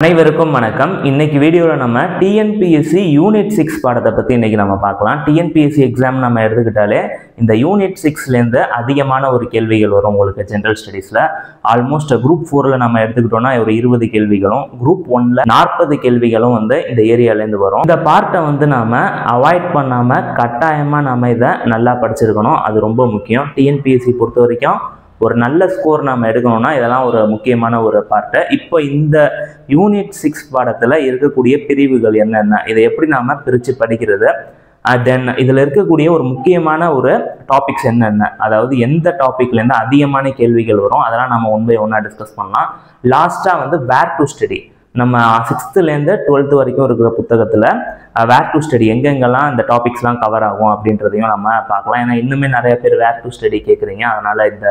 அனைவருக்கும் வணக்கம். இன்னைக்கு வீடியோவில் நம்ம டிஎன்பிஎஸ்சி யூனிட் 6 பாடத்தை பற்றி இன்னைக்கு நம்ம பார்க்கலாம். டிஎன்பிஎஸ்சி எக்ஸாம் நம்ம எடுத்துக்கிட்டாலே இந்த யூனிட் 6லேருந்து அதிகமான ஒரு கேள்விகள் வரும் உங்களுக்கு ஜென்ரல் ஸ்டடீஸில். ஆல்மோஸ்ட் குரூப் 4ல் நம்ம எடுத்துக்கிட்டோம்னா ஒரு 20 கேள்விகளும், குரூப் 1ல் 40 கேள்விகளும் இந்த ஏரியாலேருந்து வரும். இந்த பார்ட்டை நாம் அவாய்ட் பண்ணாமல் கட்டாயமாக நம்ம இதை நல்லா படிச்சிருக்கணும். அது ரொம்ப முக்கியம். டிஎன்பிஎஸ்சி பொறுத்த வரைக்கும் ஒரு நல்ல ஸ்கோர் நாம் எடுக்கணும்னா இதெல்லாம் ஒரு முக்கியமான ஒரு பார்ட்டு. இப்போ இந்த யூனிட் 6 பாடத்தில் இருக்கக்கூடிய பிரிவுகள் என்னென்ன, இதை எப்படி நாம் பிரித்து படிக்கிறது, தென் இதில் இருக்கக்கூடிய ஒரு முக்கியமான ஒரு டாபிக்ஸ் என்னென்ன, அதாவது எந்த டாப்பிக்லேருந்து அதிகமான கேள்விகள் வரும், அதெல்லாம் நம்ம ஒன் பை ஒன்னாக டிஸ்கஸ் பண்ணலாம். லாஸ்ட்டாக வேர் டு ஸ்டடி, நம்ம 6th-லேருந்து 12th வரைக்கும் இருக்கிற புத்தகத்தில் வேர் டு ஸ்டடி எங்கெங்கெல்லாம் இந்த டாபிக்ஸ்லாம் கவர் ஆகும் அப்படின்றதையும் நம்ம பார்க்கலாம். ஏன்னா இன்னுமே நிறைய பேர் வேர் டு ஸ்டடி கேட்குறீங்க, அதனால் இந்த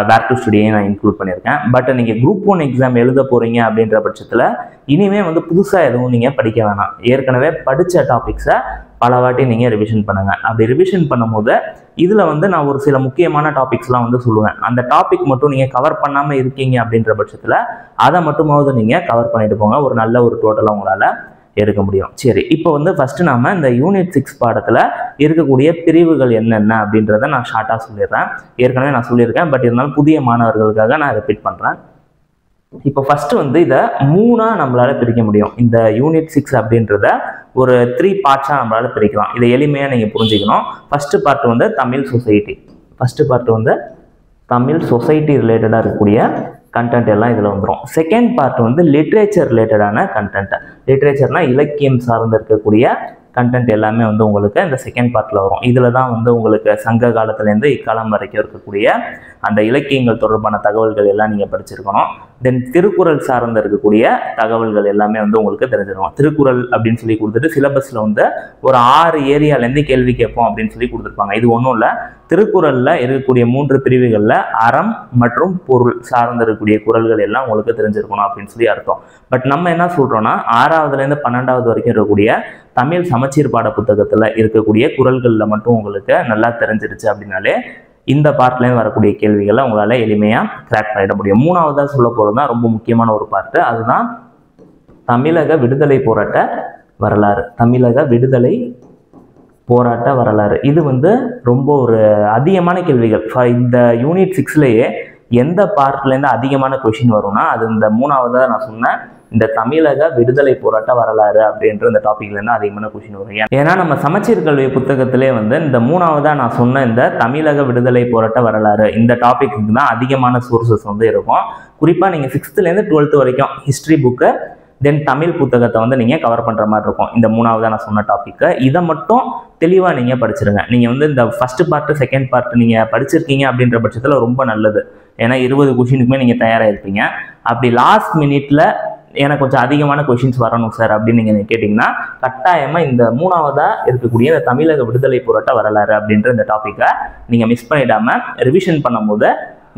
வேர் டு ஸ்டடியை நான் இன்க்ளூட் பண்ணியிருக்கேன். பட் நீங்கள் குரூப் 1 எக்ஸாம் எழுத போகிறீங்க அப்படின்ற பட்சத்தில் இனிமேல் புதுசாக எதுவும் நீங்கள் படிக்க வேணாம். ஏற்கனவே படித்த டாபிக்ஸை பல வாட்டி நீங்கள் ரிவிஷன் பண்ணுங்கள். அப்படி ரிவிஷன் பண்ணும்போது இதில் நான் ஒரு சில முக்கியமான டாபிக்ஸ்லாம் சொல்லுவேன். அந்த டாபிக் மட்டும் நீங்கள் கவர் பண்ணாமல் இருக்கீங்க அப்படின்ற பட்சத்தில் அதை மட்டுமாவது நீங்கள் கவர் பண்ணிட்டு போங்க. ஒரு நல்ல ஒரு டோட்டலாக உங்களால் எடுக்க முடியும். சரி, இப்போ ஃபஸ்ட்டு நம்ம இந்த யூனிட் 6 பாடத்தில் இருக்கக்கூடிய பிரிவுகள் என்னென்ன அப்படின்றத நான் ஷார்ட்டாக சொல்லிடுறேன். ஏற்கனவே நான் சொல்லியிருக்கேன், பட் இருந்தாலும் புதிய மாணவர்களுக்காக நான் ரிப்பீட் பண்ணுறேன். இப்போ ஃபஸ்ட்டு இதை 3ஆக நம்மளால் பிரிக்க முடியும். இந்த யூனிட் 6 அப்படின்றத ஒரு 3 பார்ட்ஸாக நம்மளால் பிரிக்கலாம். இதை எளிமையாக நீங்கள் புரிஞ்சுக்கணும். First part Tamil society. First part Tamil society ரிலேட்டடாக இருக்கக்கூடிய கண்டென்ட் எல்லாம் இதில் வந்துடும். செகண்ட் பார்ட் லிட்ரேச்சர் ரிலேட்டடான கண்டென்ட். லிட்ரேச்சர்னால் இலக்கியம் சார்ந்து இருக்கக்கூடிய கண்டென்ட் எல்லாமே உங்களுக்கு இந்த செகண்ட் பார்ட்டில் வரும். இதில் தான் உங்களுக்கு சங்க காலத்துலேருந்து இக்காலம் வரைக்கும் இருக்கக்கூடிய அந்த இலக்கியங்கள் தொடர்பான தகவல்கள் எல்லாம் நீங்கள் படிச்சிருக்கணும். தென் திருக்குறள் சார்ந்து இருக்கக்கூடிய தகவல்கள் எல்லாமே உங்களுக்கு தெரிஞ்சிருக்கும். திருக்குறள் அப்படின்னு சொல்லி கொடுத்துட்டு சிலபஸில் ஒரு 6 ஏரியாலேருந்து கேள்வி கேட்போம் அப்படின்னு சொல்லி கொடுத்துருப்பாங்க. இது ஒன்றும் இல்லை, திருக்குறளில் இருக்கக்கூடிய 3 பிரிவுகளில் அறம் மற்றும் பொருள் சார்ந்து இருக்கக்கூடிய குறள்கள் எல்லாம் உங்களுக்கு தெரிஞ்சிருக்கணும் அப்படின்னு சொல்லி அர்த்தம். பட் நம்ம என்ன சொல்கிறோன்னா 6வதுலேருந்து 12வது வரைக்கும் இருக்கக்கூடிய தமிழ் சமச்சீர் பாட புத்தகத்தில் இருக்கக்கூடிய குறள்களில் மட்டும் உங்களுக்கு நல்லா தெரிஞ்சிருச்சு அப்படின்னாலே இந்த பார்ட்லேருந்து வரக்கூடிய கேள்விகளை உங்களால் எளிமையாக கிராக் பண்ணிட முடியும். 3வதாக சொல்ல போகிறது தான் ரொம்ப முக்கியமான ஒரு பார்ட்டு. அதுதான் தமிழக விடுதலை போராட்ட வரலாறு. தமிழக விடுதலை போராட்ட வரலாறு இது ரொம்ப ஒரு அதிகமான கேள்விகள். இந்த யூனிட் 6லேயே எந்த பார்ட்லேருந்து அதிகமான கொஷின் வரும்னா அது இந்த 3வதாக நான் சொன்னேன், இந்த தமிழக விடுதலை போராட்ட வரலாறு அப்படின்ற இந்த டாபிக்லேருந்து அதிகமான கொஷின் வரும். ஏன்னா நம்ம சமச்சீர் கல்வி புத்தகத்திலே இந்த 3வதாக நான் சொன்ன இந்த தமிழக விடுதலை போராட்ட வரலாறு இந்த டாபிக்கு தான் அதிகமான சோர்சஸ் இருக்கும். குறிப்பாக நீங்கள் 6th-லேருந்து 12th வரைக்கும் ஹிஸ்ட்ரி புக்கு, தென் தமிழ் புத்தகத்தை நீங்கள் கவர் பண்ணுற மாதிரி இருக்கும். இந்த 3வதாக நான் சொன்ன டாப்பிக்கை இதை மட்டும் தெளிவாக நீங்கள் படிச்சிருங்க. நீங்கள் இந்த ஃபஸ்ட்டு பார்ட்டு செகண்ட் பார்ட் நீங்கள் படிச்சிருக்கீங்க அப்படின்ற பட்சத்தில் ரொம்ப நல்லது. ஏன்னா 20 கொஷினுக்குமே நீங்கள் தயாராக இருப்பீங்க. அப்படி லாஸ்ட் மினிட்ல எனக்கு கொஞ்சம் அதிகமான கொஷின்ஸ் வரணும் சார் அப்படின்னு நீங்கள் கேட்டிங்கன்னா கட்டாயமாக இந்த 3வதாக இருக்கக்கூடிய இந்த தமிழக விடுதலை போராட்ட வரலாறு அப்படின்ற இந்த டாப்பிக்கை நீங்கள் மிஸ் பண்ணிடாமல் ரிவிஷன் பண்ணும்போது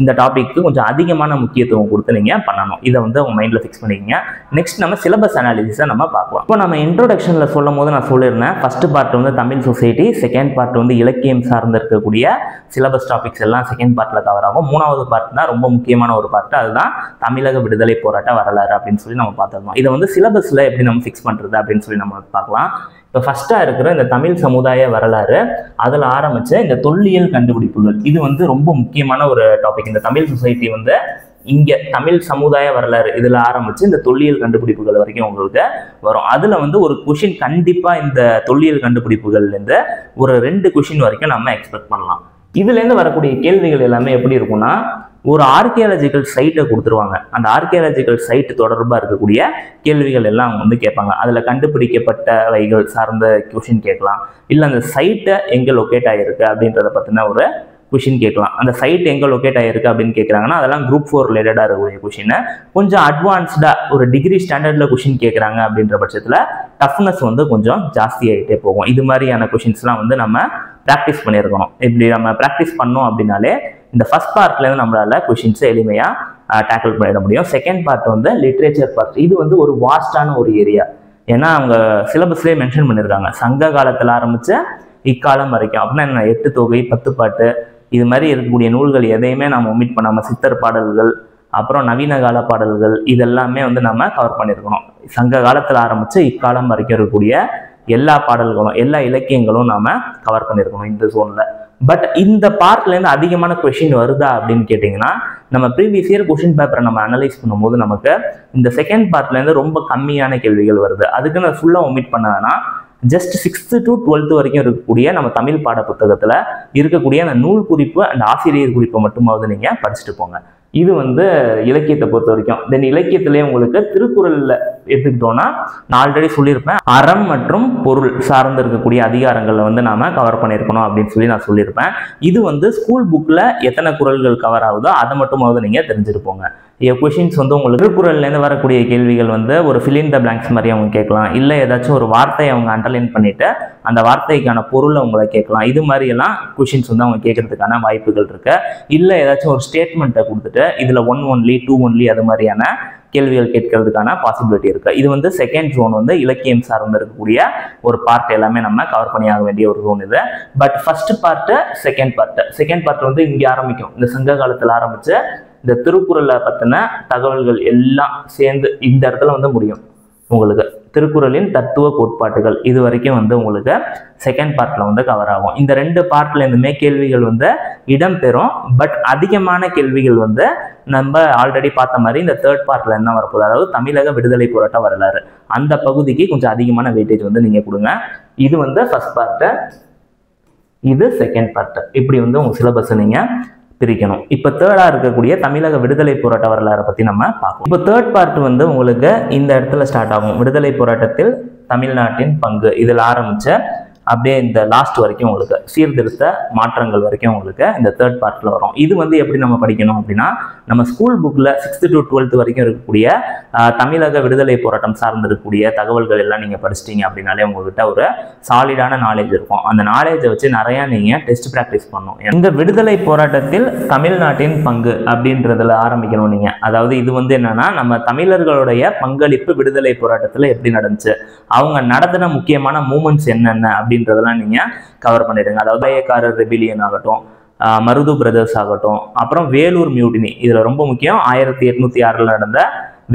இந்த டாபிக்கு கொஞ்சம் அதிகமான முக்கியத்துவம் கொடுத்து நீங்கள் பண்ணணும். இதை உங்கள் மைண்டில் ஃபிக்ஸ் பண்ணிக்கிங்க. நெக்ஸ்ட் நம்ம சிலபஸ் அனாலிசிஸை நம்ம பார்க்கலாம். இப்போ நம்ம இன்ட்ரோடக்ஷனில் சொல்லும் போது நான் சொல்லியிருந்தேன், first part Tamil society, second part இலக்கியம் சார்ந்து இருக்கக்கூடிய சிலபஸ் டாபிக்ஸ் எல்லாம் செகண்ட் பார்ட்டில் கவர் ஆகும். 3வது பார்ட் தான் ரொம்ப முக்கியமான ஒரு பார்ட். அதுதான் தமிழக விடுதலை போராட்ட வரலாறு அப்படின்னு சொல்லி நம்ம பார்த்துருந்தோம். இதை சிலபஸில் எப்படி நம்ம ஃபிக்ஸ் பண்ணுறது அப்படின்னு சொல்லி நம்ம பார்க்கலாம். இப்போ ஃபஸ்ட்டாக இருக்கிற இந்த தமிழ் சமுதாய வரலாறு, அதில் ஆரம்பித்த இந்த தொல்லியல் கண்டுபிடிப்புகள் இது ரொம்ப முக்கியமான ஒரு டாபிக். இந்த தமிழ் சொசைட்டி இங்கே தமிழ் சமுதாய வரலாறு இதில் ஆரம்பித்து இந்த தொல்லியல் கண்டுபிடிப்புகள் வரைக்கும் உங்களுக்கு வரும். அதில் ஒரு கொஷின் கண்டிப்பாக இந்த தொல்லியல் கண்டுபிடிப்புகள்லேருந்து ஒரு 2 கொஷின் வரைக்கும் நம்ம எக்ஸ்பெக்ட் பண்ணலாம். இதுலேருந்து வரக்கூடிய கேள்விகள் எல்லாமே எப்படி இருக்கும்னா, ஒரு ஆர்கியாலஜிக்கல் சைட்டை கொடுத்துருவாங்க. அந்த ஆர்கியாலஜிக்கல் சைட்டு தொடர்பாக இருக்கக்கூடிய கேள்விகள் எல்லாம் கேட்பாங்க. அதில் கண்டுபிடிக்கப்பட்டவைகள் சார்ந்த கொஷின் கேட்கலாம், இல்லை அந்த சைட்டை எங்கே லொக்கேட் ஆகிருக்கு அப்படின்றத பற்றின ஒரு கொஷின் கேட்கலாம். அந்த சைட் எங்கே லொக்கேட் ஆகிருக்கு அப்படின்னு கேட்குறாங்கன்னா அதெல்லாம் குரூப் 4 ரிலேட்டடாக இருக்கக்கூடிய கொஷின். கொஞ்சம் அட்வான்ஸ்டாக ஒரு டிகிரி ஸ்டாண்டர்டில் கொஷின் கேட்குறாங்க அப்படின்ற பட்சத்தில் டஃப்னஸ் கொஞ்சம் ஜாஸ்தி ஆகிட்டே போகும். இது மாதிரியான கொஷின்ஸ்லாம் நம்ம ப்ராக்டிஸ் பண்ணியிருக்கணும். இப்படி நம்ம ப்ராக்டிஸ் பண்ணோம் அப்படின்னாலே இந்த ஃபஸ்ட் பார்ட்லேருந்து நம்மளால் கொஷின்ஸை எளிமையாக டேக்கிள் பண்ணிட முடியும். Second part literature part. இது ஒரு வாஸ்டான ஒரு ஏரியா. ஏன்னா அவங்க சிலபஸ்லேயே மென்ஷன் பண்ணியிருக்காங்க, சங்க காலத்தில் ஆரம்பித்த இக்காலம் வரைக்கும். அப்படின்னா என்ன, 8 தொகை 10 பாட்டு இது மாதிரி இருக்கக்கூடிய நூல்கள் எதையுமே நம்ம ஒமிட் பண்ணாமல் சித்தர் பாடல்கள், அப்புறம் நவீன கால பாடல்கள், இதெல்லாமே வந்து நம்ம கவர் பண்ணியிருக்கணும். சங்க காலத்தில் ஆரம்பித்து இக்காலம் வரைக்கும் இருக்கக்கூடிய எல்லா பாடல்களும் எல்லா இலக்கியங்களும் நாம கவர் பண்ணியிருக்கணும் இந்த ஜோனில். பட் இந்த பார்ட்லேருந்து அதிகமான கொஷின் வருதா அப்படின்னு கேட்டிங்கன்னா, நம்ம ப்ரீவியஸ் இயர் கொஷின் பேப்பரை நம்ம அனலைஸ் பண்ணும்போது நமக்கு இந்த செகண்ட் பார்ட்லேருந்து ரொம்ப கம்மியான கேள்விகள் வருது. அதுக்கு நான் ஃபுல்லாக ஒமிட் பண்ணேன்னா ஜஸ்ட் 6th to 12th வரைக்கும் இருக்கக்கூடிய நம்ம தமிழ் பாட புத்தகத்தில் இருக்கக்கூடிய அந்த நூல் குறிப்பு அண்ட் ஆசிரியர் குறிப்பை மட்டுமாவது நீங்கள் படிச்சுட்டு போங்க. இது வந்து இலக்கியத்தை பொறுத்த வரைக்கும். தென் இலக்கியத்திலேயே உங்களுக்கு திருக்குறளில் எடுத்துக்கிட்டோம்னா நான் ஆல்ரெடி சொல்லியிருப்பேன், அறம் மற்றும் பொருள் சார்ந்து இருக்கக்கூடிய அதிகாரங்களில் வந்து நாம கவர் பண்ணியிருக்கணும் அப்படின்னு சொல்லி நான் சொல்லியிருப்பேன். இது வந்து ஸ்கூல் புக்கில் எத்தனை குறள்கள் கவர் ஆகுதோ அதை மட்டுமாவது நீங்கள் தெரிஞ்சிருப்போங்க. கொஷின்ஸ் வந்து உங்களுக்கு திருக்குறள்லேருந்து வரக்கூடிய கேள்விகள் வந்து ஒரு fill in the blanks மாதிரி அவங்க கேட்கலாம், இல்லை ஏதாச்சும் ஒரு வார்த்தையை அவங்க அண்டர்லைன் பண்ணிட்டு அந்த வார்த்தைக்கான பொருளை அவங்களை கேட்கலாம். இது மாதிரி எல்லாம் கொஷின்ஸ் வந்து அவங்க கேட்கறதுக்கான வாய்ப்புகள் இருக்கு. இல்லை ஏதாச்சும் ஒரு ஸ்டேட்மெண்ட்டை கொடுத்துட்டு இதுல 1 only 2 only அது மாதிரியான கேள்விகள் கேட்கறதுக்கான பாசிபிலிட்டி இருக்கு. இது வந்து செகண்ட் ஜோன் வந்து இலக்கியம் சார்ந்து இருக்கக்கூடிய ஒரு பார்ட் எல்லாமே நம்ம கவர் பண்ணி ஆக வேண்டிய ஒரு ஜோன் இது. But first part second part வந்து இங்கே ஆரம்பிக்கும். இந்த சங்க காலத்தில் ஆரம்பிச்சு இந்த திருக்குறளை பற்றின தகவல்கள் எல்லாம் சேர்ந்து இந்த இடத்துல வந்து முடியும். உங்களுக்கு திருக்குறளின் தத்துவ கோட்பாட்டுகள் இது வரைக்கும் வந்து உங்களுக்கு செகண்ட் பார்ட்ல வந்து கவர் ஆகும். இந்த 2 பார்ட்ல இருந்துமே கேள்விகள் வந்து இடம்பெறும். பட் அதிகமான கேள்விகள் வந்து நம்ம ஆல்ரெடி பார்த்த மாதிரி இந்த தேர்ட் பார்ட்ல என்ன வரப்போகுது, அதாவது தமிழக விடுதலை போராட்ட வரலாறு, அந்த பகுதிக்கு கொஞ்சம் அதிகமான வெயிட்டேஜ் வந்து நீங்க கொடுங்க. இது வந்து ஃபர்ஸ்ட் பார்ட், இது செகண்ட் பார்ட். இப்படி வந்து உங்க சிலபஸ் நீங்க பிரிக்கணும். இப்போ தேர்டா இருக்கக்கூடிய தமிழக விடுதலை போராட்ட வரலாறை பத்தி நம்ம பார்ப்போம். இப்போ தேர்ட் பார்ட் வந்து உங்களுக்கு இந்த இடத்துல ஸ்டார்ட் ஆகும். விடுதலை போராட்டத்தில் தமிழ்நாட்டின் பங்கு, இதில் ஆரம்பிச்ச அப்படியே இந்த லாஸ்ட் வரைக்கும் உங்களுக்கு சீர்திருத்த மாற்றங்கள் வரைக்கும் உங்களுக்கு இந்த தேர்ட் பார்ட்ல வரும். இது வந்து எப்படி நம்ம படிக்கணும் அப்படின்னா, நம்ம ஸ்கூல் புக்ல 6th to 12th வரைக்கும் இருக்கக்கூடிய தமிழக விடுதலை போராட்டம் சார்ந்து இருக்கக்கூடிய தகவல்கள் எல்லாம் நீங்க படிச்சிட்டீங்க அப்படின்னாலே உங்ககிட்ட ஒரு சாலிடான நாலேஜ் இருக்கும். அந்த நாலேஜை வச்சு நிறைய நீங்க டெஸ்ட் பிராக்டிஸ் பண்ணணும். இந்த விடுதலை போராட்டத்தில் தமிழ்நாட்டின் பங்கு அப்படின்றதுல ஆரம்பிக்கணும் நீங்க. அதாவது இது வந்து என்னன்னா, நம்ம தமிழர்களுடைய பங்களிப்பு விடுதலை போராட்டத்துல எப்படி நடந்துச்சு, அவங்க நடத்தின முக்கியமான மூமெண்ட்ஸ் என்னென்ன அப்படின்றதெல்லாம் நீங்க கவர் பண்ணிடுங்க. அதாவது ஐயக்காரர் ரெபிலியன் ஆகட்டும், மருது பிரதர்ஸ் ஆகட்டும், அப்புறம் வேலூர் மியூட்டினி, இதுல ரொம்ப முக்கியம் 1806 நடந்த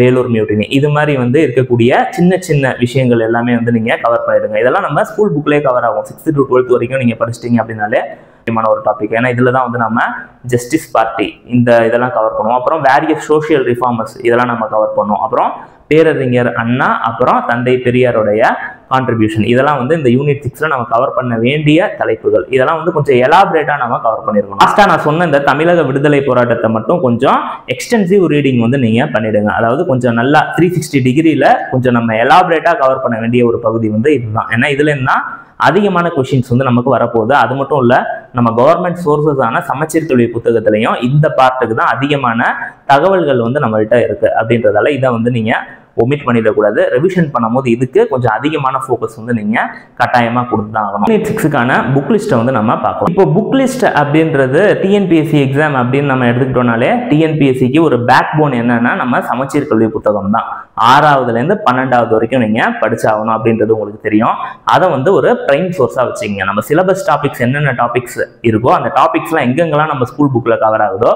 வேலூர் மியூட்டினி, இது மாதிரி வந்து இருக்கக்கூடிய சின்ன சின்ன விஷயங்கள் எல்லாமே வந்து நீங்க கவர் பண்ணிடுங்க. இதெல்லாம் நம்ம ஸ்கூல் புக்லேயே கவர் ஆகும். 6th to 12th வரைக்கும் நீங்க படிச்சிட்டீங்க அப்படின்னாலே முக்கியமான ஒரு டாபிக். ஏன்னா இதுல தான் வந்து நம்ம ஜஸ்டிஸ் பார்ட்டி இதெல்லாம் கவர் பண்ணுவோம். அப்புறம் வேரியஸ் சோஷியல் ரிஃபார்மர்ஸ் இதெல்லாம் நம்ம கவர் பண்ணுவோம். அப்புறம் பேரறிஞர் அண்ணா, அப்புறம் தந்தை பெரியாருடைய கான்ட்ரிபியூஷன், இதெல்லாம் வந்து இந்த யூனிட் 6ல நம்ம கவர் பண்ண வேண்டிய தலைப்புகள். இதெல்லாம் வந்து கொஞ்சம் எலாபரேட்டா நம்ம கவர் பண்ணிருக்கோம். லாஸ்டா நான் சொன்ன இந்த தமிழக விடுதலை போராட்டத்தை மட்டும் கொஞ்சம் எக்ஸ்டென்சிவ் ரீடிங் வந்து நீங்க பண்ணிடுங்க. அதாவது கொஞ்சம் நல்லா 360 டிகிரியில கொஞ்சம் நம்ம எலாபரேட்டா கவர் பண்ண வேண்டிய ஒரு பகுதி வந்து இதுதான். ஏன்னா இதுல என்ன அதிகமான கொஸ்டின்ஸ் வந்து நமக்கு வரப்போகுது. அது மட்டும் இல்ல, நம்ம கவர்மெண்ட் சோர்சஸான சமச்சீர் கல்வி புத்தகத்திலையும் இந்த பார்ட்டுக்கு தான் அதிகமான தகவல்கள் வந்து நம்மள்கிட்ட இருக்கு. அப்படின்றதால இதை வந்து நீங்க ஒமிட் பண்ணிடக்கூடாது. ரிவிஷன் பண்ணும்போது இதுக்கு கொஞ்சம் அதிகமான ஃபோக்கஸ் வந்து நீங்க கட்டாயமா கொடுத்துதான் ஆகணும். யூனிட் 6க்கான புக் லிஸ்ட்டை வந்து நம்ம பார்க்கலாம். இப்போ புக் லிஸ்ட் அப்படின்றது டிஎன்பிஎஸ்சி எக்ஸாம் அப்படின்னு நம்ம எடுத்துக்கிட்டோம்னாலே டிஎன்பிஎஸ்சிக்கு ஒரு பேக் போன் என்னன்னா நம்ம சமச்சீர் கல்வி புத்தகம் தான். 6வதுல இருந்து 12வது வரைக்கும் நீங்க படிச்சாகணும் அப்படின்றது உங்களுக்கு தெரியும். அதை வந்து ஒரு பிரைம் சோர்ஸா வச்சுக்கோங்க. நம்ம சிலபஸ் டாபிக்ஸ் என்னென்ன டாபிக்ஸ் இருக்கோ அந்த டாபிக்ஸ்லாம் எங்கெங்கெல்லாம் நம்ம ஸ்கூல் புக்ல கவர் ஆகுதோ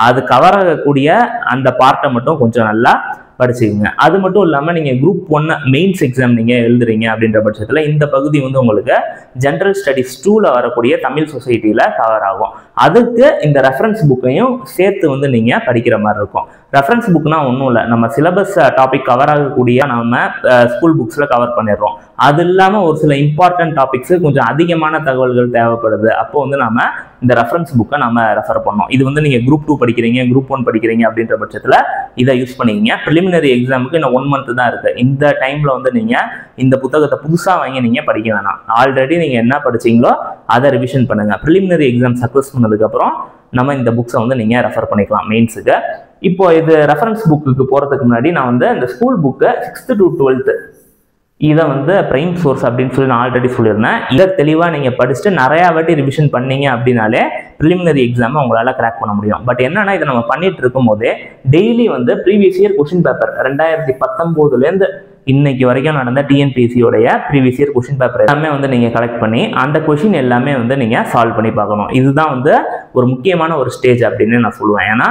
அது கவர் ஆகக்கூடிய அந்த பார்ட்டை மட்டும் கொஞ்சம் நல்லா படிச்சுக்கோங்க. அது மட்டும் இல்லாமல் நீங்கள் குரூப் 1 மெயின்ஸ் எக்ஸாம் நீங்கள் எழுதுறீங்க அப்படின்ற பட்சத்தில் இந்த பகுதி வந்து உங்களுக்கு ஜென்ரல் ஸ்டடிஸ் 2ல வரக்கூடிய தமிழ் சொசைட்டியில் கவர் ஆகும். அதுக்கு இந்த ரெஃபரன்ஸ் புக்கையும் சேர்த்து வந்து நீங்கள் படிக்கிற மாதிரி இருக்கும். ரெஃபரன்ஸ் புக்னா ஒன்றும் இல்லை, நம்ம சிலபஸ் டாபிக் கவர் ஆகக்கூடிய நம்ம ஸ்கூல் புக்ஸில் கவர் பண்ணிடுறோம். அது இல்லாமல் ஒரு சில இம்பார்ட்டன்ட் டாபிக்ஸு கொஞ்சம் அதிகமான தகவல்கள் தேவைப்படுது. அப்போ வந்து நம்ம இந்த ரெஃபரன்ஸ் புக்கை நம்ம ரெஃபர் பண்ணோம். இது வந்து நீங்கள் குரூப் 2 படிக்கிறீங்க, குரூப் 1 படிக்கிறீங்க அப்படின்ற பட்சத்தில் இதை யூஸ் பண்ணிக்கிங்க. ப்ரிலிமினரி எக்ஸாமுக்கு இன்னும் 1 month தான் இருக்குது. இந்த டைமில் வந்து நீங்கள் இந்த புத்தகத்தை புதுசாக வாங்கி நீங்கள் படிக்க வேணாம். ஆல்ரெடி நீங்கள் என்ன படிச்சீங்களோ அதை ரிவிஷன் பண்ணுங்கள். ப்ரிலிமினரி எக்ஸாம் சக்ஸஸ் பண்ணதுக்கப்புறம் நம்ம இந்த புக்ஸை வந்து நீங்கள் ரெஃபர் பண்ணிக்கலாம் மெயின்ஸுக்கு. இப்போ இது ரெஃபரன்ஸ் புக்குக்கு போகிறதுக்கு முன்னாடி நான் வந்து இந்த ஸ்கூல் புக்கை 6th to 12th இதை வந்து பிரைம் சோர்ஸ் அப்படின்னு சொல்லி நான் ஆல்ரெடி சொல்லியிருந்தேன். இதை தெளிவாக நீங்கள் படிச்சுட்டு நிறையா வாட்டி ரிவிஷன் பண்ணீங்க அப்படின்னாலே ப்ரிலிமினரி எக்ஸாமை உங்களால் கிராக் பண்ண முடியும். பட் என்னன்னா இதை நம்ம பண்ணிட்டு இருக்கும் போதே டெய்லி வந்து ப்ரீவியஸ் இயர் கொஸ்டின் பேப்பர் 2019லேருந்து இன்னைக்கு வரைக்கும் நடந்த டிஎன்பிஎஸ்சி உடைய ப்ரீவியஸ் இயர் கொஸ்டின் பேப்பர் எல்லாமே வந்து நீங்க கலெக்ட் பண்ணி அந்த கொஸ்டின் எல்லாமே வந்து நீங்க சால்வ் பண்ணி பார்க்கணும். இதுதான் வந்து ஒரு முக்கியமான ஒரு ஸ்டேஜ் அப்படின்னு நான் சொல்லுவேன். ஏன்னா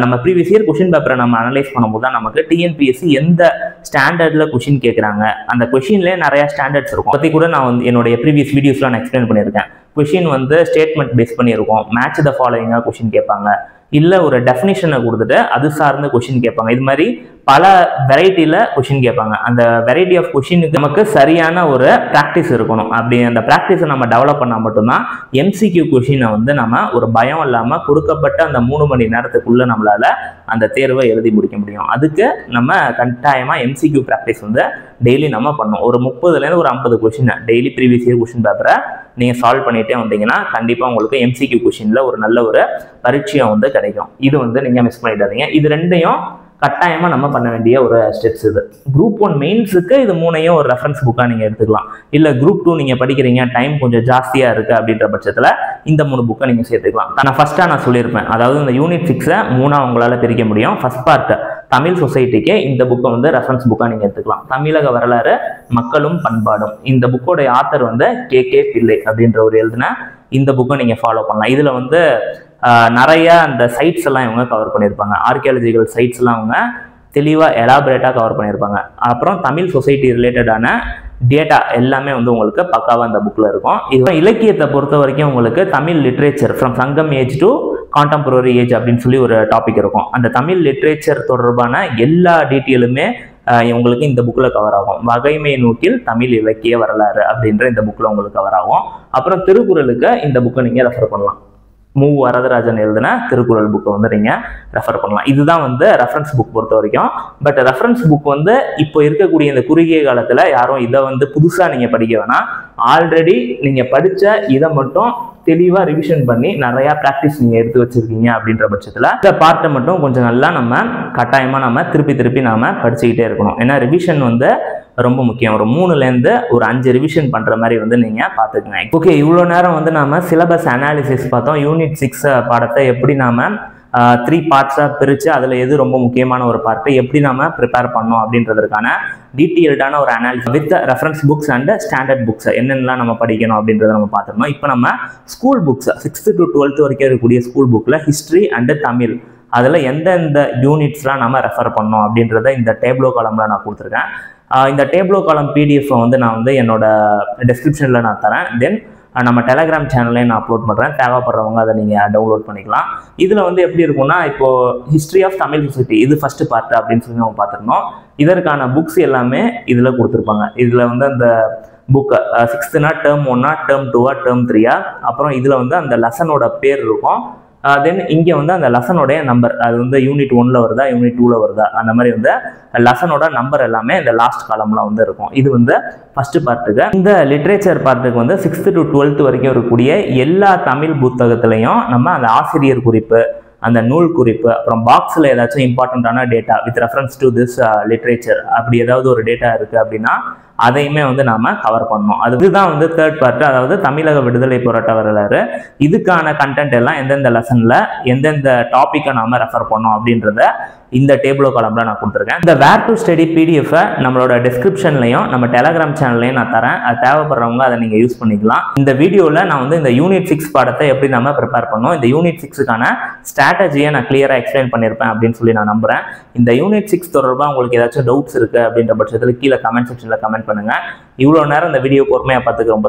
நம்ம ப்ரீவியஸ் இயர் கொஸ்டின் பேப்பரை நம்ம அனலைஸ் பண்ணும்போது தான் நமக்கு டிஎன்பிஎஸ்சி எந்த ஸ்டாண்டர்ட்ல கொஸ்டின் கேட்குறாங்க, அந்த கொஸ்டின்லேயே நிறைய ஸ்டாண்டர்ட்ஸ் இருக்கும். பற்றி கூட நான் வந்து என்னுடைய ப்ரீவியஸ் வீடியோஸ்லாம் நான் எக்ஸ்பிளைன் பண்ணியிருக்கேன். கொஸ்டின் வந்து ஸ்டேட்மெண்ட் பேஸ் பண்ணியிருக்கோம், மேட்ச் த ஃபாலோயிங்காக கொஸ்டின் கேட்பாங்க, இல்லை ஒரு டெஃபினிஷனை கொடுத்துட்டு அது சார்ந்த கொஸ்டின் கேட்பாங்க. இது மாதிரி பல வெரைட்டியில் கொஸ்டின் கேட்பாங்க. அந்த வெரைட்டி ஆஃப் கொஸ்டினுக்கு நமக்கு சரியான ஒரு ப்ராக்டிஸ் இருக்கணும். அப்படி அந்த ப்ராக்டிஸை நம்ம டெவலப் பண்ணால் மட்டும்தான் எம்சிக்யூ கொஸ்டினை வந்து நம்ம ஒரு பயம் இல்லாமல் கொடுக்கப்பட்ட அந்த 3 மணி நேரத்துக்குள்ளே நம்மளால் அந்த தேர்வை எழுதி முடிக்க முடியும். அதுக்கு நம்ம கட்டாயமாக எம்சிக்யூ ப்ராக்டிஸ் வந்து டெய்லி நம்ம பண்ணணும். ஒரு 30லேருந்து ஒரு 50 question daily previous year question பேப்பரை நீங்கள் சால்வ் பண்ணிகிட்டே வந்தீங்கன்னா கண்டிப்பாக உங்களுக்கு எம்சிக்யூ கொஸ்டினில் ஒரு நல்ல ஒரு பரீட்சையம் வந்து கிடைக்கும். இது வந்து நீங்கள் மிஸ் பண்ணிடாதீங்க. இது ரெண்டையும் கட்டாயமாக நம்ம பண்ண வேண்டிய ஒரு ஸ்டெப்ஸ் இது. குரூப் 1 மெயின்ஸுக்கு இது 3ஐயும் ஒரு ரெஃபரன்ஸ் புக்காக நீங்கள் எடுத்துக்கலாம். இல்லை குரூப் 2 நீங்கள் படிக்கிறீங்க, டைம் கொஞ்சம் ஜாஸ்தியாக இருக்குது அப்படின்ற பட்சத்தில் இந்த 3 புக்கை நீங்கள் சேர்த்துக்கலாம். நான் ஃபஸ்ட்டாக நான் சொல்லியிருப்பேன், அதாவது இந்த யூனிட் 6 3ஆக உங்களால் பிரிக்க முடியும். ஃபர்ஸ்ட் பார்ட் தமிழ் சொசைட்டிக்கு இந்த புக்கை வந்து ரெஃபரன்ஸ் புக்காக நீங்கள் எடுத்துக்கலாம். தமிழக வரலாறு மக்களும் பண்பாடும், இந்த புக்கோடைய ஆத்தர் வந்து கே பிள்ளை அப்படின்ற ஒரு எழுதின இந்த புக்கை நீங்கள் ஃபாலோ பண்ணலாம். இதில் வந்து நிறைய அந்த சைட்ஸ் எல்லாம் இவங்க கவர் பண்ணியிருப்பாங்க. ஆர்கியாலஜிக்கல் சைட்ஸ் எல்லாம் அவங்க தெளிவாக எலாபரேட்டாக கவர் பண்ணியிருப்பாங்க. அப்புறம் தமிழ் சொசைட்டி ரிலேட்டடான டேட்டா எல்லாமே வந்து உங்களுக்கு பக்காவாக அந்த புக்கில் இருக்கும். இது இலக்கியத்தை பொறுத்த வரைக்கும் உங்களுக்கு தமிழ் லிட்ரேச்சர் ஃப்ரம் சங்கம் ஏஜ் டு கான்டெம்பரரி ஏஜ் அப்படின்னு சொல்லி ஒரு டாபிக் இருக்கும். அந்த தமிழ் லிட்ரேச்சர் தொடர்பான எல்லா டீட்டெயிலுமே உங்களுக்கு இந்த புக்கில் கவர் ஆகும். வகைமை நோக்கில் தமிழ் இலக்கிய வரலாறு அப்படின்ற இந்த புக்கில் உங்களுக்கு கவர் ஆகும். அப்புறம் திருக்குறளுக்கு இந்த புக்கை நீங்கள் ரெஃபர் பண்ணலாம். மு வரதராஜன் எழுதின திருக்குறள் புக்கை வந்து நீங்கள் ரெஃபர் பண்ணலாம். இதுதான் வந்து ரெஃபரன்ஸ் புக் பொறுத்த வரைக்கும். பட் ரெஃபரன்ஸ் புக் வந்து இப்போ இருக்கக்கூடிய இந்த குறுகிய காலத்தில் யாரும் இதை வந்து புதுசாக நீங்கள் படிக்க வேணாம். ஆல்ரெடி நீங்கள் படித்த இதை மட்டும் தெளிவாக ரிவிஷன் பண்ணி நிறையா ப்ராக்டிஸ் நீங்கள் எடுத்து வச்சுருக்கீங்க அப்படின்ற பட்சத்தில் இந்த பார்ட்டை மட்டும் கொஞ்சம் நல்லா நம்ம கட்டாயமாக நம்ம திருப்பி நாம் படிச்சுக்கிட்டே இருக்கணும். ஏன்னா ரிவிஷன் வந்து ரொம்ப முக்கியம். ஒரு 3லேருந்து ஒரு 5 ரிவிஷன் பண்ணுற மாதிரி வந்து நீங்கள் பார்த்துக்குங்க. ஓகே, இவ்வளோ நேரம் வந்து நாம் சிலபஸ் அனாலிசிஸ் பார்த்தோம். யூனிட் 6 பாடத்தை எப்படி நாம் 3 பார்ட்ஸாக பிரித்து அதில் எது ரொம்ப முக்கியமான ஒரு பார்ட்டை எப்படி நாம் ப்ரிப்பேர் பண்ணோம் அப்படின்றதுக்கான டீட்டெயில்டான ஒரு analysis with reference books and standard books என்னென்னலாம் நம்ம படிக்கணும் அப்படின்றத நம்ம பார்த்துருந்தோம். இப்போ நம்ம school books 6th to 12th வரைக்கும் இருக்கக்கூடிய ஸ்கூல் புக்கில் ஹிஸ்ட்ரி அண்டு தமிழ் அதில் எந்தெந்த யூனிட்ஸ்லாம் நம்ம ரெஃபர் பண்ணோம் அப்படின்றத இந்த டேப்லோ காலமில் நான் கொடுத்துருக்கேன். இந்த டேப்லோ காலம் பிடிஎஃப் வந்து நான் வந்து என்னோட டிஸ்கிரிப்ஷனில் நான் தரேன். தென் நம்ம டெலகிராம் சேனல்லையும் நான் அப்லோட் பண்ணுறேன். தேவைப்படுறவங்க அதை நீங்கள் டவுன்லோட் பண்ணிக்கலாம். இதில் வந்து எப்படி இருக்கும்னா, இப்போது ஹிஸ்ட்ரி ஆஃப் தமிழ் சொசைட்டி இது ஃபஸ்ட்டு பார்ட் அப்படின்னு சொல்லி நம்ம பார்த்துருந்தோம். இதற்கான புக்ஸ் எல்லாமே இதில் கொடுத்துருப்பாங்க. இதில் வந்து அந்த book 6th term 1 term 2 term 3 அப்புறம் இதில் வந்து அந்த லெசனோட பேர் இருக்கும். தென் இங்கே வந்து அந்த லெசனோடைய நம்பர் அது வந்து யூனிட் 1ல் வருதா யூனிட் 2ல் வருதா அந்த மாதிரி வந்து லெசனோட நம்பர் எல்லாமே இந்த லாஸ்ட் காலம்ல வந்து இருக்கும். இது வந்து ஃபர்ஸ்ட் பார்ட்டுக்கு. இந்த லிட்ரேச்சர் பார்ட்டுக்கு வந்து 6th to 12th வரைக்கும் இருக்கக்கூடிய எல்லா தமிழ் புத்தகத்திலையும் நம்ம அந்த ஆசிரியர் குறிப்பு, அந்த நூல் குறிப்பு, அப்புறம் பாக்ஸில் ஏதாச்சும் இம்பார்ட்டண்ட்டான data with reference to this literature அப்படி ஏதாவது ஒரு டேட்டா இருக்குது அப்படின்னா அதையுமே வந்து நாம கவர் பண்ணணும். அதுதான் வந்து தேர்ட் பார்ட், அதாவது தமிழக விடுதலை போராட்ட வரலாறு. இதுக்கான கண்டென்ட் எல்லாம் எந்தெந்த லெசன்ல எந்தெந்த டாபிக்கை நாம ரெஃபர் பண்ணோம் அப்படின்றத இந்த டேபிளோ காலம்ல நான் கொடுத்துருக்கேன். இந்த வேர் டு ஸ்டடி பிடிஎஃப் நம்மளோட டிஸ்கிரிப்ஷன்லையும் நம்ம டெலகிராம் சேனல்லையும் நான் தரேன். அது தேவைப்படுறவங்க அதை நீங்க யூஸ் பண்ணிக்கலாம். இந்த வீடியோவில் நான் வந்து இந்த யூனிட் 6 பாடத்தை எப்படி நம்ம ப்ரிப்பேர் பண்ணோம், இந்த யூனிட் 6க்கான ஸ்ட்ராட்டஜியை நான் கிளியரா எக்ஸ்பிளைன் பண்ணியிருப்பேன் அப்படின்னு சொல்லி நான் நம்புறேன். இந்த யூனிட் 6 தொடர்பாக உங்களுக்கு ஏதாச்சும் டவுட்ஸ் இருக்கு அப்படின்ற பட்சத்தில் கீழே கமெண்ட் செக்ஷன்ல கமெண்ட் பண்ணுங்க. இவ்வளோ நேரம் இந்த வீடியோ பொறுமையாக பார்த்துக்க ரொம்ப